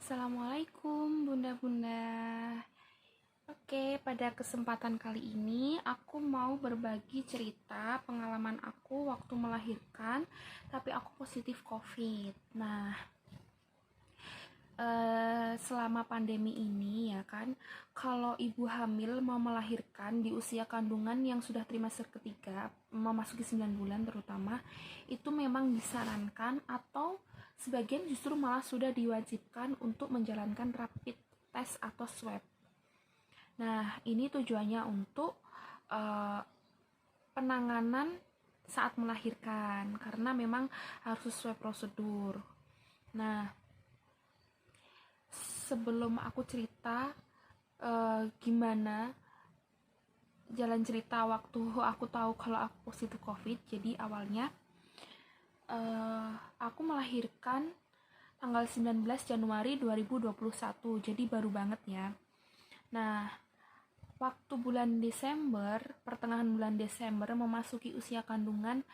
Assalamualaikum bunda-bunda. Oke, pada kesempatan kali ini aku mau berbagi cerita pengalaman aku waktu melahirkan, tapi aku positif COVID. Nah, selama pandemi ini ya kan, kalau ibu hamil mau melahirkan di usia kandungan yang sudah trimester ketiga, memasuki 9 bulan terutama, itu memang disarankan atau sebagian justru malah sudah diwajibkan untuk menjalankan rapid test atau swab. Nah, ini tujuannya untuk uh, penanganan saat melahirkan, karena memang harus sesuai prosedur. Nah, sebelum aku cerita gimana jalan cerita waktu aku tahu kalau aku positif COVID, jadi awalnya aku melahirkan tanggal 19 Januari 2021, jadi baru banget ya. Nah, waktu bulan Desember, pertengahan bulan Desember memasuki usia kandungan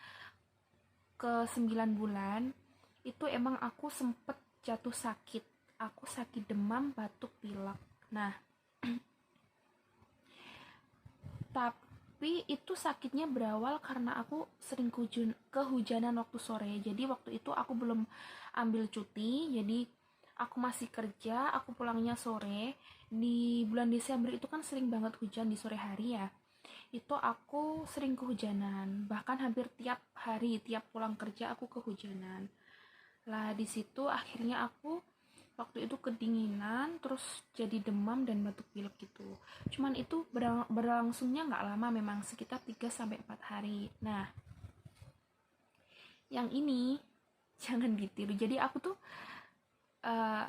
ke 9 bulan, itu emang aku sempet jatuh sakit. Aku sakit demam, batuk, pilek. Nah, tapi itu sakitnya berawal karena aku sering kehujanan waktu sore. Jadi waktu itu aku belum ambil cuti, jadi aku masih kerja, aku pulangnya sore. Di bulan Desember itu kan sering banget hujan di sore hari ya. Itu aku sering kehujanan, bahkan hampir tiap hari, tiap pulang kerja aku kehujanan. Lah di situ akhirnya aku waktu itu kedinginan, terus jadi demam dan batuk pilek gitu. Cuman itu berlangsungnya nggak lama, memang sekitar 3-4 hari. Nah, yang ini jangan ditiru. Jadi aku tuh uh,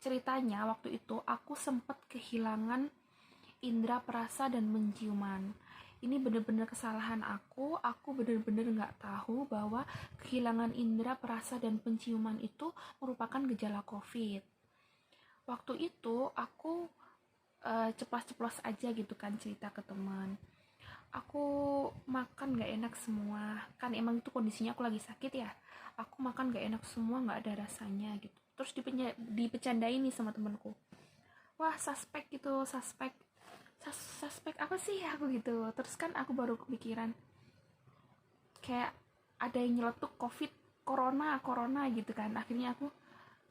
ceritanya waktu itu aku sempat kehilangan indera perasa dan penciuman. Ini bener-bener kesalahan aku bener-bener nggak tahu bahwa kehilangan indera perasa dan penciuman itu merupakan gejala COVID. Waktu itu aku ceplas-ceplos aja gitu kan cerita ke teman. Aku makan gak enak semua, kan emang itu kondisinya aku lagi sakit ya. Aku makan gak enak semua, gak ada rasanya gitu. Terus dipecandain nih sama temenku, wah suspek gitu, suspek apa sih aku gitu. Terus kan aku baru kepikiran kayak ada yang nyeletuk covid, corona gitu kan. Akhirnya aku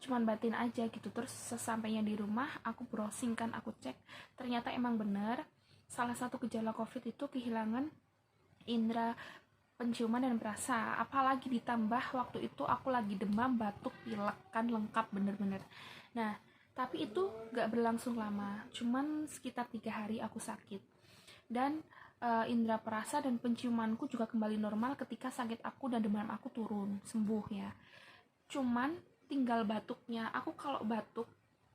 cuman batin aja gitu. Terus sesampainya di rumah aku browsing kan, aku cek, ternyata emang bener salah satu gejala covid itu kehilangan indera penciuman dan perasa. Apalagi ditambah waktu itu aku lagi demam, batuk, pilek, kan lengkap bener-bener. Nah, tapi itu gak berlangsung lama, cuman sekitar 3 hari aku sakit. Dan indera perasa dan penciumanku juga kembali normal ketika sakit aku dan demam aku turun, sembuh ya. Cuman tinggal batuknya. Aku kalau batuk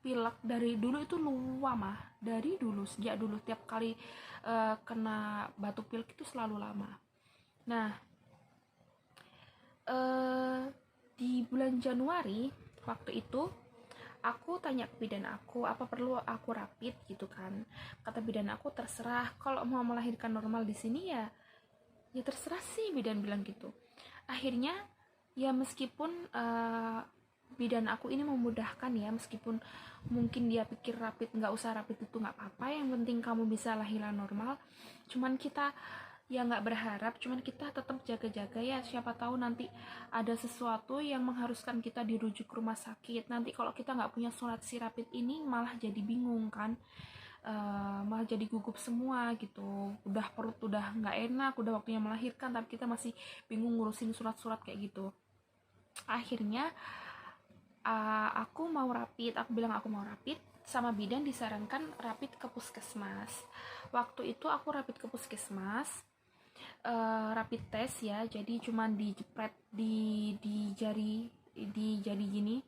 pilek dari dulu itu lama, dari dulu, sejak dulu tiap kali kena batuk pilek itu selalu lama. Nah, di bulan Januari waktu itu aku tanya ke bidan aku apa perlu aku rapid gitu kan. Kata bidan aku terserah, kalau mau melahirkan normal di sini ya terserah sih, bidan bilang gitu. Akhirnya ya meskipun bidan aku ini memudahkan ya, meskipun mungkin dia pikir rapid nggak usah rapid itu nggak apa-apa, yang penting kamu bisa lahiran normal. Cuman kita ya nggak berharap, cuman kita tetap jaga-jaga ya, siapa tahu nanti ada sesuatu yang mengharuskan kita dirujuk ke rumah sakit. Nanti kalau kita nggak punya surat si rapid ini malah jadi bingung kan. Malah jadi gugup semua gitu, udah perut udah nggak enak, udah waktunya melahirkan tapi kita masih bingung ngurusin surat-surat kayak gitu. Akhirnya aku mau rapid, aku bilang aku mau rapid, sama bidan disarankan rapid ke puskesmas. Waktu itu aku rapid ke puskesmas, rapid test ya, jadi cuman dijepret di jari gini,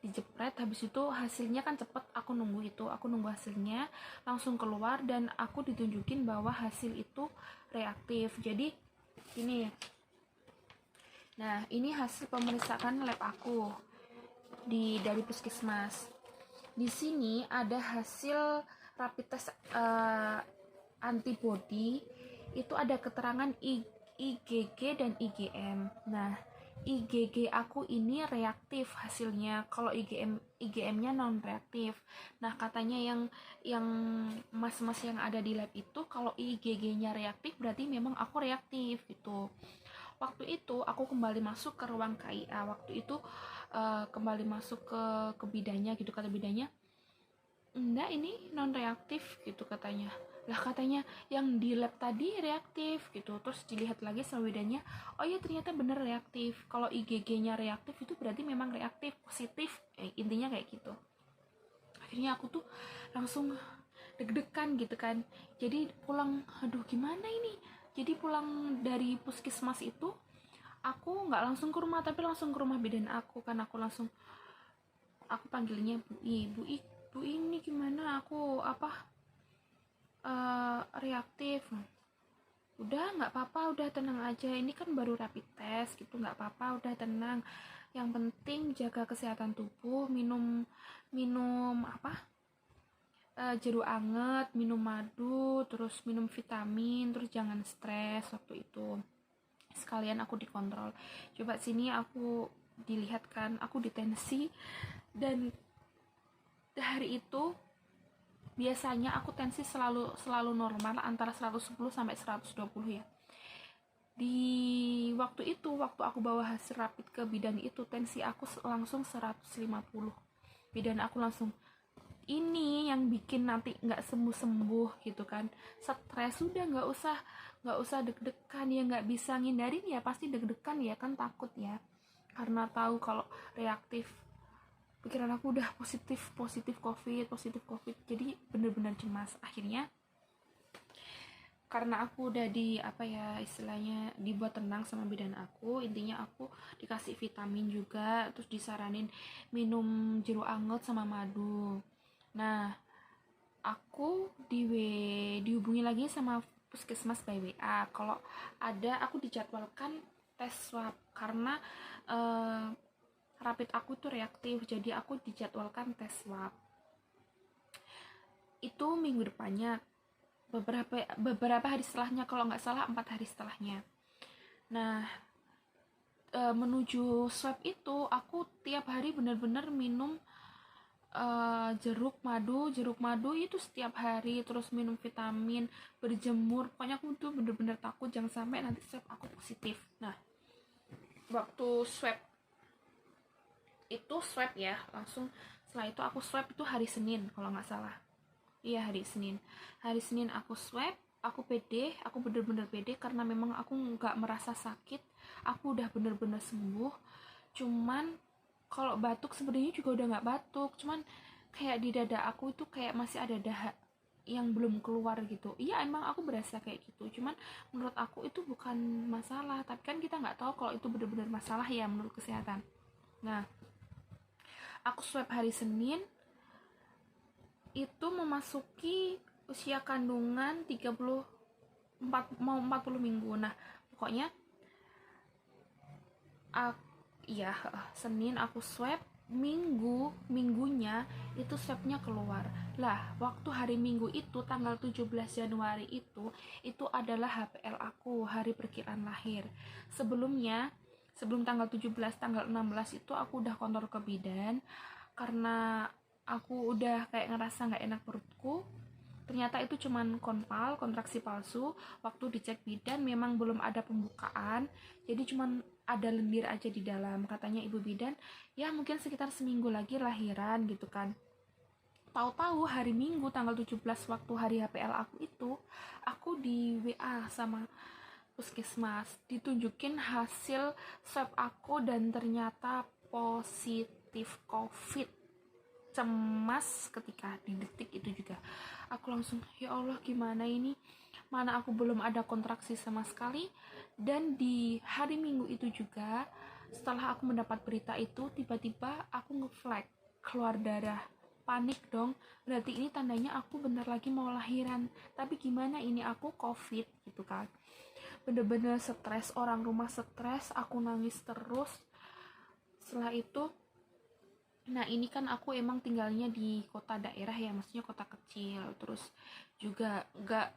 dijepret, habis itu hasilnya kan cepet, aku nunggu hasilnya langsung keluar dan aku ditunjukin bahwa hasil itu reaktif. Jadi ini, nah ini hasil pemeriksaan lab aku dari puskesmas. Di sini ada hasil rapid test antibody, itu ada keterangan IgG dan IgM. Nah, IgG aku ini reaktif hasilnya, kalau IgM-nya non reaktif. Nah, katanya yang mas-mas yang ada di lab itu kalau IgG-nya reaktif berarti memang aku reaktif gitu. Waktu itu aku kembali masuk ke ruang KIA. Waktu itu kembali masuk ke bidannya gitu, kata bidannya, enggak, ini non reaktif gitu katanya. Lah, katanya yang di lab tadi reaktif gitu. Terus dilihat lagi sama bidannya, oh iya ternyata bener reaktif. Kalau IgG-nya reaktif itu berarti memang reaktif, positif, intinya kayak gitu. Akhirnya aku tuh langsung deg-degan gitu kan. Jadi pulang, aduh gimana ini. Jadi pulang dari puskesmas itu, aku nggak langsung ke rumah tapi langsung ke rumah bidan aku kan. Aku panggilnya Bu I. Bu ini gimana, aku reaktif. Udah nggak apa-apa, udah tenang aja, ini kan baru rapid test gitu, nggak apa-apa, udah tenang, yang penting jaga kesehatan tubuh, minum minum jeruk anget, minum madu, terus minum vitamin, terus jangan stres. Waktu itu sekalian aku dikontrol, coba sini aku dilihat kan, aku ditensi. Dan hari itu biasanya aku tensi selalu normal antara 110 sampai 120 ya. Di waktu aku bawa hasil rapid ke bidan itu, tensi aku langsung 150. Bidan aku langsung, ini yang bikin nanti nggak sembuh gitu kan, stres. Sudah nggak usah deg-degan ya, nggak bisa ngindarin ya, pasti deg-degan ya kan, takut ya, karena tahu kalau reaktif. Pikiran aku udah positif covid, jadi bener-bener cemas. Akhirnya karena aku udah istilahnya dibuat tenang sama bidan aku, intinya aku dikasih vitamin juga, terus disaranin minum jeruk anget sama madu. Nah, aku dihubungi lagi sama puskesmas by WA kalau ada, aku dijadwalkan tes swab karena rapid aku tuh reaktif, jadi aku dijadwalkan tes swab itu minggu depannya, beberapa hari setelahnya, kalau nggak salah 4 hari setelahnya. Nah, menuju swab itu aku tiap hari benar-benar minum jeruk madu itu setiap hari, terus minum vitamin, berjemur. Pokoknya aku tuh bener-bener takut jangan sampai nanti swab aku positif. Nah, waktu swab ya langsung setelah itu aku swab itu hari Senin kalau nggak salah. Iya, hari Senin aku swab. Aku pede, aku bener-bener pede karena memang aku nggak merasa sakit, aku udah bener-bener sembuh. Cuman kalau batuk sebenarnya juga udah nggak batuk, cuman kayak di dada aku itu kayak masih ada dahak yang belum keluar gitu. Iya, emang aku berasa kayak gitu, cuman menurut aku itu bukan masalah, tapi kan kita nggak tahu kalau itu bener-bener masalah ya menurut kesehatan. Nah, aku swab hari Senin itu memasuki usia kandungan 40 minggu. Nah, pokoknya Senin aku swab, minggunya itu swabnya keluar. Lah, waktu hari Minggu itu tanggal 17 Januari itu adalah HPL aku, hari perkiraan lahir. Sebelum tanggal 17, tanggal 16 itu aku udah kontrol ke bidan karena aku udah kayak ngerasa nggak enak perutku. Ternyata itu cuman kontraksi palsu. Waktu dicek bidan memang belum ada pembukaan, jadi cuman ada lendir aja di dalam. Katanya ibu bidan, ya mungkin sekitar seminggu lagi lahiran gitu kan. Tahu-tahu hari Minggu tanggal 17 waktu hari HPL aku di WA sama puskesmas, ditunjukin hasil swab aku dan ternyata positif COVID. Cemas ketika di detik itu juga. Aku langsung, ya Allah gimana ini, mana aku belum ada kontraksi sama sekali. Dan di hari Minggu itu juga, setelah aku mendapat berita itu, tiba-tiba aku ngeflag, keluar darah. Panik dong, berarti ini tandanya aku bentar lagi mau lahiran. Tapi gimana ini, aku COVID gitu kan. Bener-bener stres, orang rumah stres, aku nangis terus. Setelah itu, nah ini kan aku emang tinggalnya di kota daerah ya, maksudnya kota kecil, terus juga nggak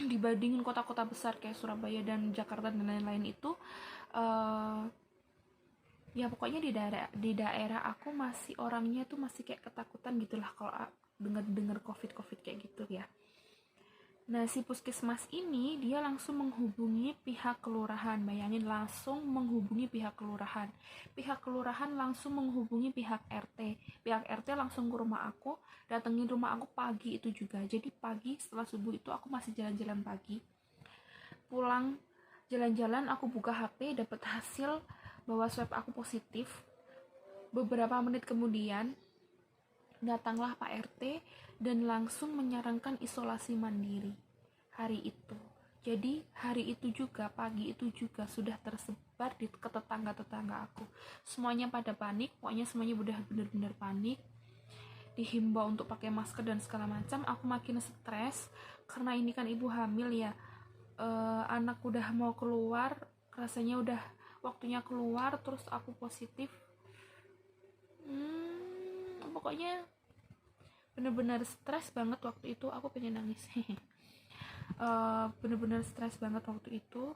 dibandingin kota-kota besar kayak Surabaya dan Jakarta dan lain-lain itu, ya pokoknya di daerah aku masih orangnya tuh masih kayak ketakutan gitulah kalau dengar covid kayak gitu ya. Nah, si puskesmas ini dia langsung menghubungi pihak kelurahan. Bayangin, langsung menghubungi pihak kelurahan. Pihak kelurahan langsung menghubungi pihak RT. Pihak RT langsung ke rumah aku, datengin rumah aku pagi itu juga. Jadi pagi setelah subuh itu aku masih jalan-jalan pagi. Pulang jalan-jalan aku buka HP, dapat hasil bahwa swab aku positif. Beberapa menit kemudian datanglah Pak RT dan langsung menyarankan isolasi mandiri hari itu. Jadi hari itu juga, pagi itu juga sudah tersebar ke tetangga-tetangga aku. Semuanya pada panik, pokoknya semuanya udah bener-bener panik. Dihimbau untuk pakai masker dan segala macam. Aku makin stres karena ini kan ibu hamil ya. Anak udah mau keluar, rasanya udah waktunya keluar, terus aku positif. Pokoknya bener-bener stres banget waktu itu. Aku pengen nangis. Bener-bener stres banget waktu itu.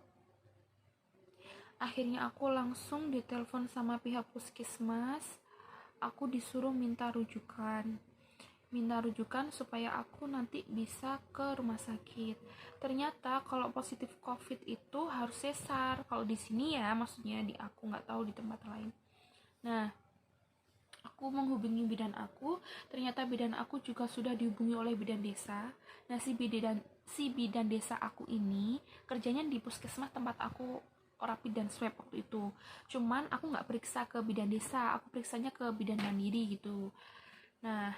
Akhirnya aku langsung ditelepon sama pihak puskesmas. Aku disuruh minta rujukan supaya aku nanti bisa ke rumah sakit. Ternyata kalau positif COVID itu harus sesar. Kalau di sini ya, maksudnya di aku, nggak tahu di tempat lain. Nah, aku menghubungi bidan aku. Ternyata bidan aku juga sudah dihubungi oleh bidan desa. Nah, si bidan desa aku ini kerjanya di puskesmas tempat aku rapid dan swab waktu itu. Cuman aku nggak periksa ke bidan desa, aku periksanya ke bidan mandiri gitu. Nah,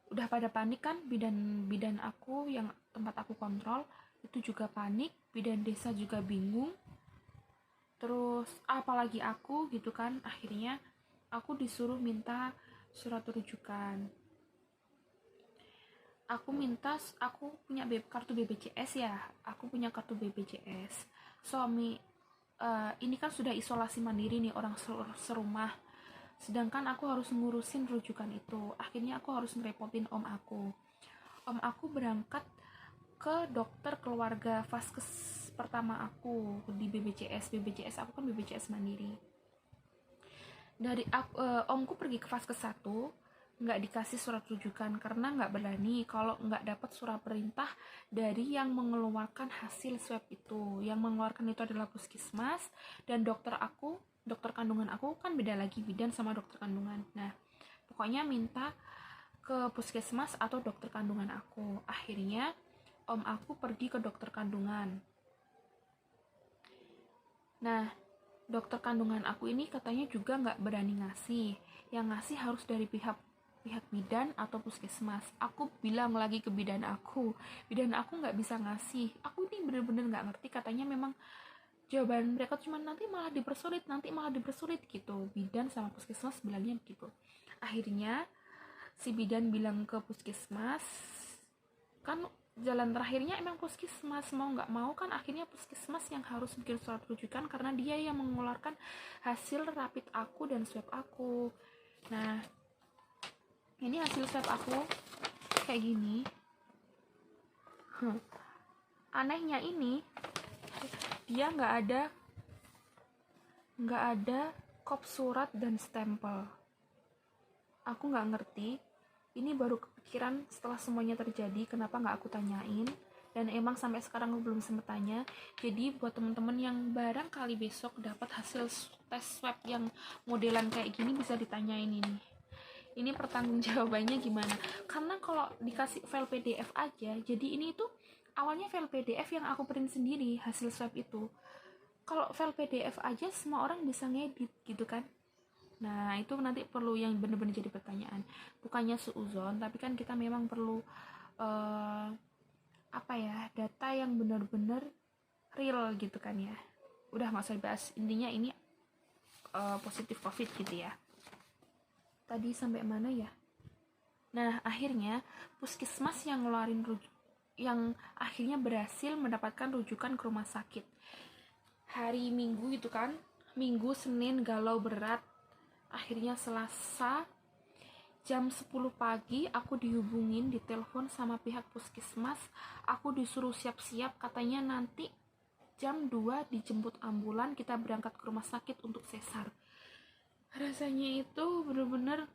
udah pada panik kan, bidan aku yang tempat aku kontrol itu juga panik, bidan desa juga bingung, terus apalagi aku gitu kan. Akhirnya aku disuruh minta surat rujukan. Aku punya kartu BPJS ya, aku punya kartu BPJS. Suami ini kan sudah isolasi mandiri nih, orang serumah, sedangkan aku harus ngurusin rujukan itu. Akhirnya aku harus ngerepotin om aku berangkat ke dokter keluarga vaskes pertama aku di BPJS aku kan BPJS mandiri. Omku pergi ke vaskes 1, nggak dikasih surat rujukan karena nggak berani kalau nggak dapat surat perintah dari yang mengeluarkan hasil swab itu. Yang mengeluarkan itu adalah puskesmas, dan dokter kandungan aku kan beda lagi, bidan sama dokter kandungan. Nah, pokoknya minta ke puskesmas atau dokter kandungan aku. Akhirnya om aku pergi ke dokter kandungan. Nah, dokter kandungan aku ini katanya juga nggak berani ngasih. Yang ngasih harus dari pihak bidan atau puskesmas. Aku bilang lagi ke bidan aku nggak bisa ngasih. Aku ini bener-bener nggak ngerti. Katanya memang jawaban mereka cuma nanti malah dipersulit gitu. Bidan sama puskesmas bilangnya begitu. Akhirnya si bidan bilang ke puskesmas, kan jalan terakhirnya emang puskesmas, mau nggak mau kan akhirnya puskesmas yang harus bikin surat rujukan karena dia yang mengeluarkan hasil rapid aku dan swab aku. Nah, ini hasil swab aku kayak gini. Anehnya ini dia nggak ada kop surat dan stempel. Aku nggak ngerti, ini baru kepikiran setelah semuanya terjadi, kenapa nggak aku tanyain, dan emang sampai sekarang aku belum sempet tanya. Jadi buat temen-temen yang barangkali besok dapat hasil tes swab yang modelan kayak gini, bisa ditanyain ini pertanggungjawabannya gimana. Karena kalau dikasih file PDF aja, jadi ini tuh awalnya file PDF yang aku print sendiri hasil swab itu. Kalau file PDF aja semua orang bisa ngedit gitu kan. Nah, itu nanti perlu yang bener-bener jadi pertanyaan. Bukannya suuzon, tapi kan kita memang perlu data yang bener-bener real gitu kan ya. Udah nggak usah dibahas, intinya ini positif COVID gitu ya. Tadi sampai mana ya? Nah, akhirnya puskesmas yang ngeluarin yang akhirnya berhasil mendapatkan rujukan ke rumah sakit. Hari Minggu itu kan, Minggu, Senin galau berat. Akhirnya Selasa jam 10 pagi aku dihubungin, ditelepon sama pihak puskesmas. Aku disuruh siap-siap, katanya nanti jam 2 dijemput ambulan, kita berangkat ke rumah sakit untuk sesar. Rasanya itu bener-bener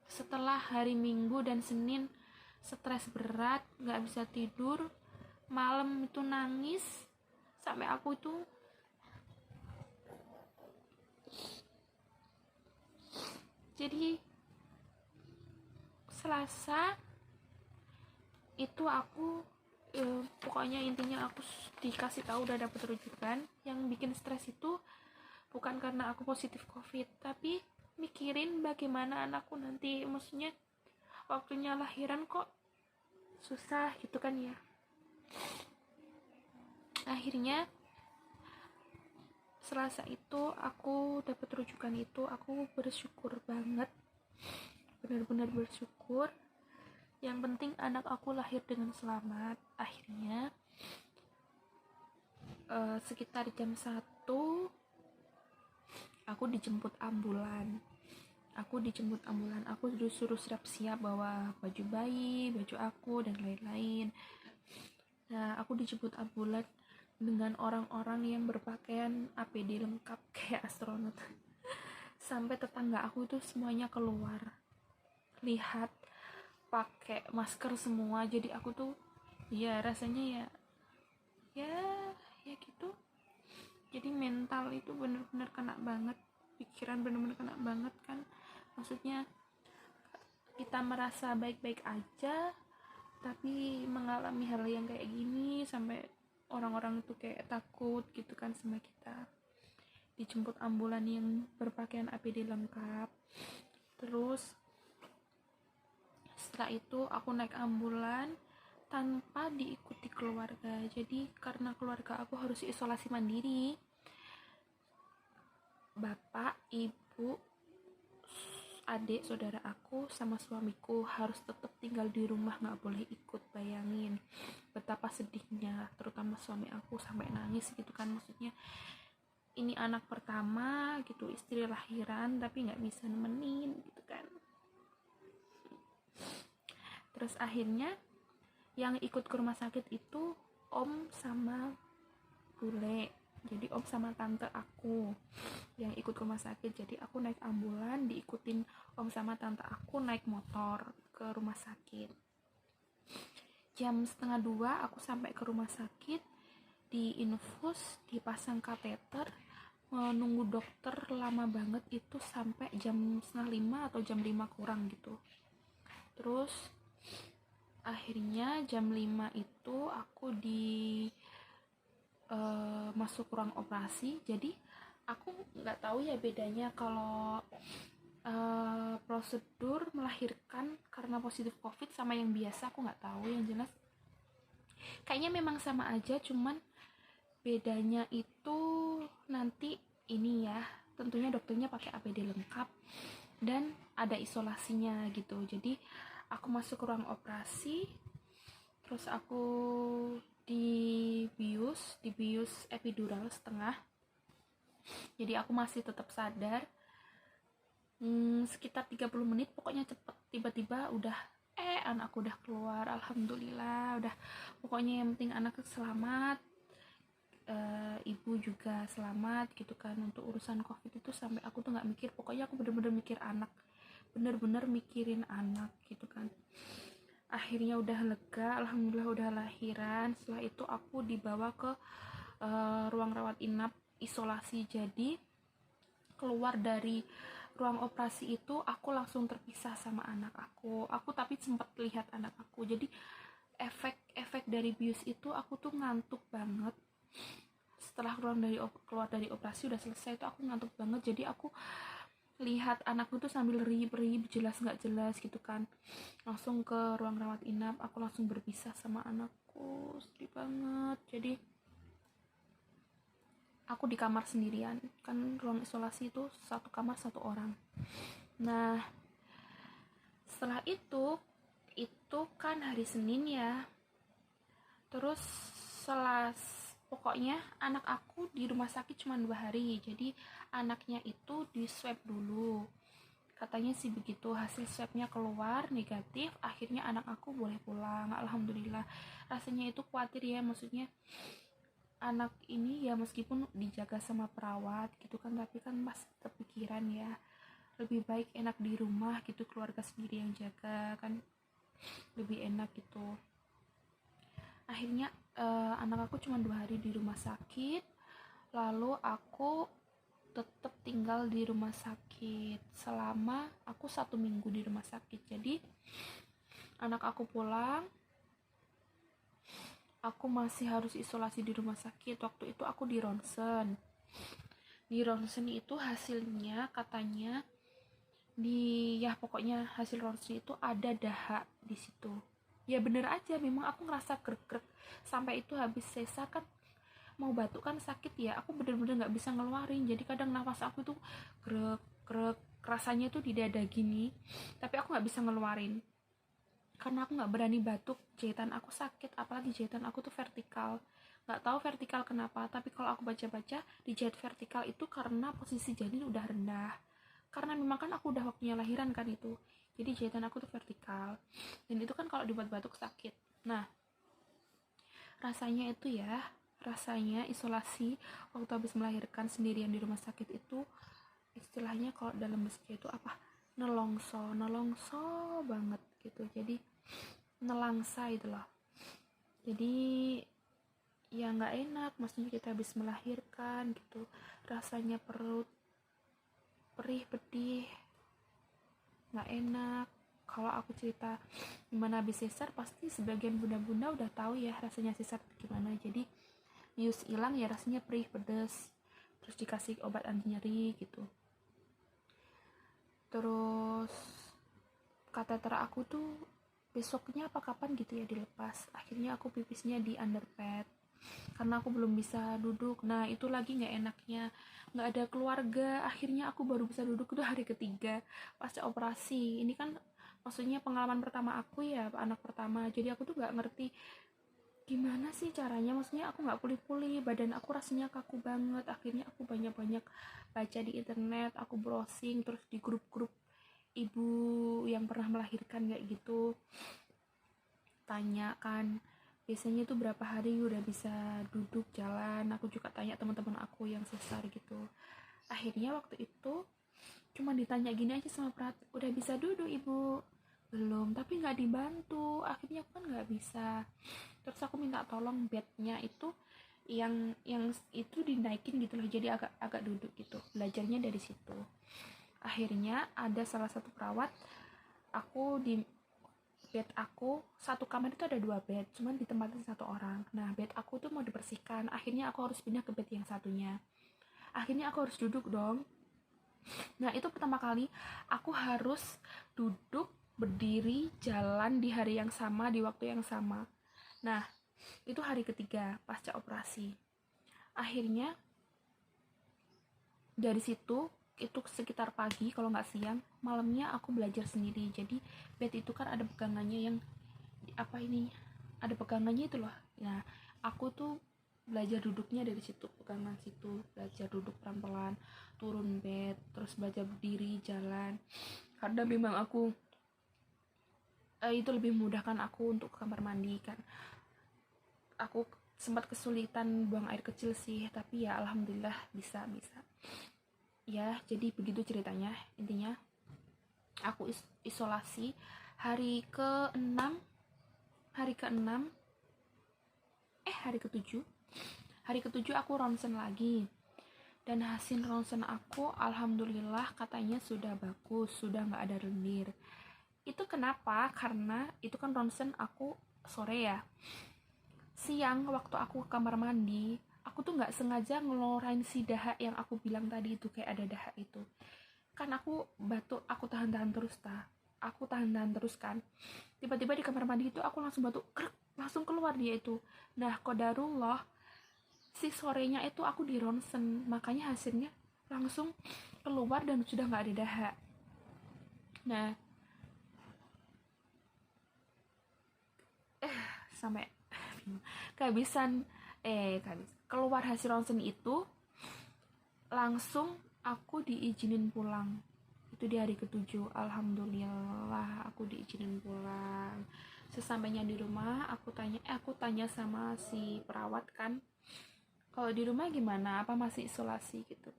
setelah hari Minggu dan Senin stres berat, nggak bisa tidur, malam itu nangis sampai aku itu jadi Selasa itu aku pokoknya intinya aku dikasih tahu udah dapet rujukan. Yang bikin stres itu bukan karena aku positif COVID, tapi mikirin bagaimana anakku nanti, maksudnya waktunya lahiran kok susah gitu kan ya. Akhirnya Selasa itu aku dapat rujukan itu, aku bersyukur banget, benar-benar bersyukur. Yang penting anak aku lahir dengan selamat. Akhirnya sekitar jam 1 aku dijemput ambulan. Aku disuruh siap-siap bawa baju bayi, baju aku dan lain-lain. Nah, aku dijemput ambulan dengan orang-orang yang berpakaian APD lengkap kayak astronot. Sampai tetangga aku itu semuanya keluar, lihat pakai masker semua. Jadi aku tuh ya rasanya ya ya gitu. Jadi mental itu bener-bener kena banget, pikiran bener-bener kena banget kan. Maksudnya kita merasa baik-baik aja, tapi mengalami hal yang kayak gini sampai orang-orang itu kayak takut gitu kan sama kita. Dijemput ambulan yang berpakaian APD lengkap. Terus setelah itu aku naik ambulan tanpa diikuti keluarga. Jadi karena keluarga aku harus isolasi mandiri, bapak, ibu, adik, saudara aku sama suamiku harus tetap tinggal di rumah, nggak boleh ikut. Bayangin betapa sedihnya, terutama suami aku sampai nangis gitu kan. Maksudnya ini anak pertama gitu, istri lahiran tapi nggak bisa nemenin gitu kan. Terus akhirnya yang ikut ke rumah sakit itu om sama bule, jadi om sama tante aku yang ikut ke rumah sakit. Jadi aku naik ambulan, diikutin om sama tante aku naik motor ke rumah sakit. Jam 1:30 aku sampai ke rumah sakit, diinfus, dipasang kateter, menunggu dokter lama banget, itu sampai jam 4:30 atau jam 5 kurang gitu. Terus akhirnya jam 5 itu aku masuk ruang operasi. Jadi aku nggak tahu ya bedanya kalau prosedur melahirkan karena positif COVID sama yang biasa, aku nggak tahu. Yang jelas kayaknya memang sama aja, cuman bedanya itu nanti ini ya, tentunya dokternya pakai APD lengkap dan ada isolasinya gitu. Jadi aku masuk ke ruang operasi, terus aku dibius epidural setengah. Jadi aku masih tetap sadar. Sekitar 30 menit pokoknya cepet, tiba-tiba udah anakku udah keluar, alhamdulillah. Udah, pokoknya yang penting anakku selamat, ibu juga selamat gitu kan. Untuk urusan COVID itu sampai aku tuh nggak mikir, pokoknya aku bener-bener mikir anak, bener-bener mikirin anak gitu kan. Akhirnya udah lega, alhamdulillah udah lahiran. Setelah itu aku dibawa ke ruang rawat inap isolasi. Jadi keluar dari ruang operasi itu aku langsung terpisah sama anak aku tapi sempat lihat anak aku. Jadi efek dari bius itu aku tuh ngantuk banget. Setelah keluar dari operasi udah selesai itu aku ngantuk banget. Jadi aku lihat anakku tuh sambil rib jelas nggak jelas gitu kan. Langsung ke ruang rawat inap, aku langsung berpisah sama anakku, sedih banget. Jadi aku di kamar sendirian kan, ruang isolasi itu satu kamar satu orang. Nah setelah itu kan hari Senin ya. Terus pokoknya anak aku di rumah sakit cuma 2 hari. Jadi anaknya itu di swab dulu, katanya sih begitu. Hasil swabnya keluar negatif, akhirnya anak aku boleh pulang, alhamdulillah. Rasanya itu khawatir ya, maksudnya anak ini ya meskipun dijaga sama perawat gitu kan, tapi kan masih kepikiran ya. lebih baik enak di rumah gitu, keluarga sendiri yang jaga kan lebih enak gitu. Akhirnya anak aku cuma 2 hari di rumah sakit, lalu aku tetap tinggal di rumah sakit selama aku 1 minggu di rumah sakit. Jadi anak aku pulang, aku masih harus isolasi di rumah sakit. Waktu itu aku di ronsen. Di ronsen itu hasilnya katanya ya pokoknya hasil ronsen itu ada dahak di situ. Ya bener aja, memang aku ngerasa grek-grek sampai itu habis sesar kan mau batuk kan sakit ya, aku bener-bener nggak bisa ngeluarin, jadi kadang nafas aku tuh grek-grek, rasanya tuh di dada gini, tapi aku nggak bisa ngeluarin karena aku nggak berani batuk. Jahitan aku sakit, apalagi jahitan aku tuh vertikal. Nggak tahu vertikal kenapa, tapi kalau aku baca-baca dijahit vertikal itu karena posisi janin udah rendah, karena memang kan aku udah waktunya lahiran kan itu, jadi jahitan aku tuh vertikal, dan itu kan kalau dibuat batuk sakit. Nah rasanya itu ya, rasanya isolasi waktu habis melahirkan sendirian di rumah sakit itu, istilahnya kalau dalam bahasa itu apa, nelongso banget gitu, jadi nelangsa itu loh. Jadi ya nggak enak, maksudnya kita habis melahirkan gitu, rasanya perut perih pedih, nggak enak. Kalau aku cerita gimana habis sesar, pasti sebagian bunda-bunda udah tahu ya rasanya sesar gimana. Jadi bius hilang ya, rasanya perih pedes, terus dikasih obat anti nyeri gitu. Terus kateter aku tuh besoknya apa kapan gitu ya dilepas. Akhirnya aku pipisnya di underpad karena aku belum bisa duduk. Nah itu lagi nggak enaknya, nggak ada keluarga. Akhirnya aku baru bisa duduk itu hari ketiga pasca operasi. Ini kan maksudnya pengalaman pertama aku ya, anak pertama, jadi aku tuh nggak ngerti gimana sih caranya, maksudnya aku nggak pulih-pulih, badan aku rasanya kaku banget. Akhirnya aku banyak-banyak baca di internet, aku browsing, terus di grup-grup ibu yang pernah melahirkan kayak gitu, tanya kan biasanya itu berapa hari udah bisa duduk jalan. Aku juga tanya teman-teman aku yang sesar gitu. Akhirnya waktu itu cuma ditanya gini aja sama perat, udah bisa duduk ibu? Belum, tapi nggak dibantu. Akhirnya aku kan nggak bisa, terus aku minta tolong bednya itu yang itu dinaikin gitu loh, jadi agak duduk gitu, belajarnya dari situ. Akhirnya ada salah satu perawat, aku di bed aku, satu kamar itu ada 2 bed, cuman ditempatin 1 orang. Nah bed aku tuh mau dibersihkan, akhirnya aku harus pindah ke bed yang satunya. Akhirnya aku harus duduk dong. Nah itu pertama kali aku harus duduk, berdiri, jalan di hari yang sama, di waktu yang sama. Nah itu hari ketiga pasca operasi. Akhirnya dari situ itu sekitar pagi kalau nggak siang, malamnya aku belajar sendiri. Jadi bed itu kan ada pegangannya yang apa ini, ada pegangannya itu loh. Nah aku tuh belajar duduknya dari situ, pegangan situ, belajar duduk pelan-pelan, turun bed, terus belajar berdiri, jalan. Karena memang aku itu lebih memudahkan aku untuk ke kamar mandi kan. Aku sempat kesulitan buang air kecil sih, tapi ya alhamdulillah bisa ya. Jadi begitu ceritanya. Intinya aku isolasi hari ke-6, hari ke-7 hari ke-7 aku ronsen lagi, dan hasil ronsen aku alhamdulillah katanya sudah bagus, sudah nggak ada lendir. Itu kenapa? Karena itu kan ronsen aku sore ya, siang waktu aku ke kamar mandi, aku tuh nggak sengaja ngeluarin si dahak yang aku bilang tadi itu, kayak ada dahak itu kan. Aku batuk, aku tahan-tahan terus kan, tiba-tiba di kamar mandi itu aku langsung batuk, krek, langsung keluar dia itu. Nah qadarullah si sorenya itu aku di ronsen, makanya hasilnya langsung keluar dan sudah nggak ada dahak. Nah sampai kehabisan keluar hasil ronsen itu, langsung aku diizinin pulang. Itu di hari ke-7, alhamdulillah aku diizinin pulang. Sesampainya di rumah aku tanya sama si perawat kan, kalau di rumah gimana, apa masih isolasi gitu.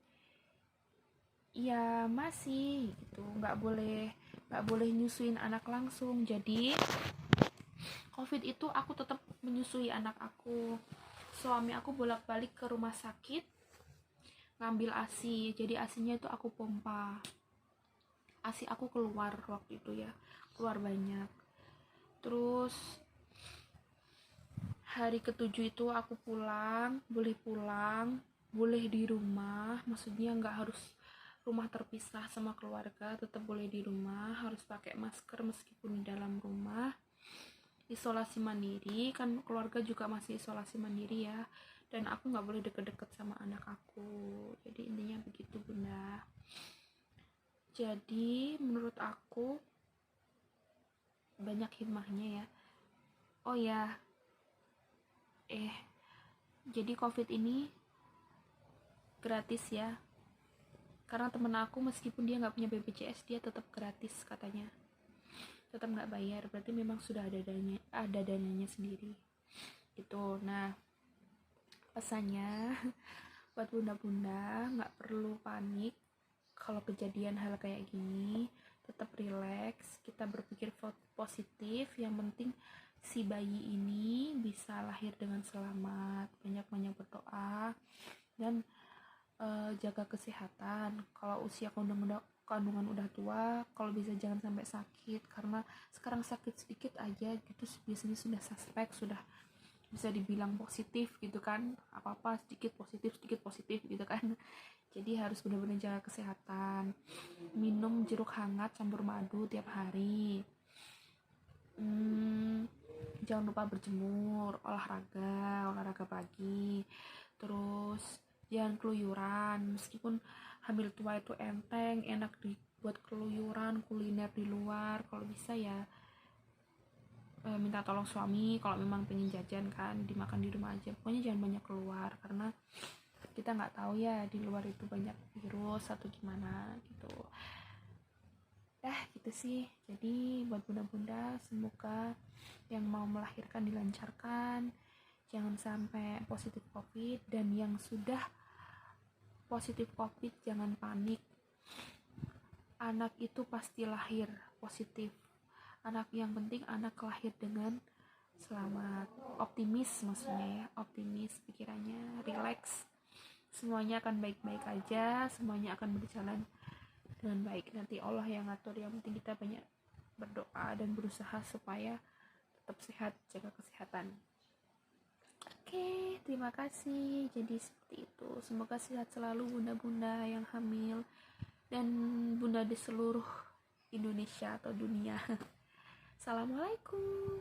ya masih gitu, nggak boleh nyusuin anak langsung. Jadi COVID itu aku tetap menyusui anak aku. Suami aku bolak-balik ke rumah sakit ngambil ASI, jadi ASInya itu aku pompa. ASI aku keluar waktu itu ya, keluar banyak. Terus hari ketujuh itu aku pulang, boleh di rumah, maksudnya nggak harus rumah terpisah sama keluarga, tetap boleh di rumah, harus pakai masker meskipun di dalam rumah. Isolasi mandiri, kan keluarga juga masih isolasi mandiri ya, dan aku nggak boleh deket-deket sama anak aku. Jadi intinya begitu bunda. Jadi menurut aku banyak hikmahnya ya. Oh ya, jadi COVID ini gratis ya, karena temen aku meskipun dia nggak punya BPJS dia tetap gratis katanya, tetap nggak bayar, berarti memang sudah ada dananya sendiri gitu. Nah pesannya buat bunda-bunda, nggak perlu panik kalau kejadian hal kayak gini, tetap rileks, kita berpikir positif, yang penting si bayi ini bisa lahir dengan selamat, banyak-banyak berdoa dan jaga kesehatan. Kalau usia kandungan udah tua, kalau bisa jangan sampai sakit, karena sekarang sakit sedikit aja gitu biasanya sudah suspek, sudah bisa dibilang positif gitu kan, apa-apa sedikit positif gitu kan. Jadi harus benar-benar jaga kesehatan, minum jeruk hangat campur madu tiap hari, jangan lupa berjemur, olahraga pagi, terus jangan keluyuran. Meskipun hamil tua itu enteng, enak dibuat keluyuran, kuliner di luar, kalau bisa ya minta tolong suami kalau memang pengen jajan kan, dimakan di rumah aja, pokoknya jangan banyak keluar, karena kita nggak tahu ya di luar itu banyak virus atau gimana gitu. Gitu sih. Jadi buat bunda-bunda, semoga yang mau melahirkan dilancarkan, jangan sampai positif COVID, dan yang sudah positif COVID jangan panik, anak itu pasti lahir positif. Yang penting anak lahir dengan selamat, optimis maksudnya ya, optimis pikirannya, relax, semuanya akan baik-baik aja, semuanya akan berjalan dengan baik. Nanti Allah yang ngatur, yang penting kita banyak berdoa dan berusaha supaya tetap sehat, jaga kesehatan. Oke, terima kasih. Jadi seperti itu, semoga sehat selalu bunda-bunda yang hamil dan bunda di seluruh Indonesia atau dunia. Assalamualaikum.